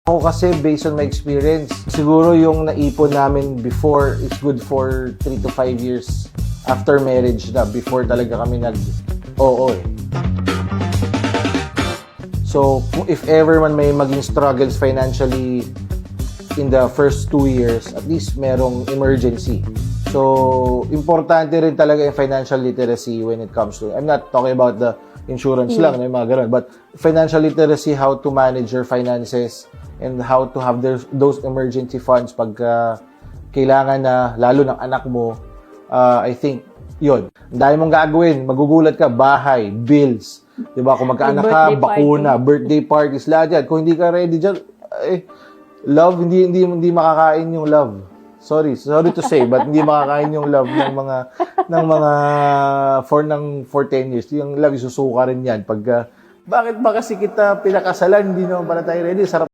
Ako kasi, based on my experience, siguro yung naipon namin before is good for 3 to 5 years after marriage na, before talaga kami nag-oo eh. So, if ever man may maging struggles financially in the first 2 years, at least merong emergency. So, importante rin talaga yung financial literacy when it comes to, I'm not talking about the insurance lang, yung mga ganun, but financial literacy, how to manage your finances, and how to have those emergency funds pagka kailangan na, lalo ng anak mo. I think, yun. Ang dami mong gagawin. Magugulat ka, bahay, bills. Diba? Kung magkaanak ka, bakuna, birthday parties, lahat yan. Kung hindi ka ready dyan, love, hindi makakain yung love. Sorry to say, but hindi makakain yung love ng mga for 10 years. Yung love, isusuka rin yan. Bakit ba kasi kita pinakasalan, hindi naman pala tayo ready? Sarap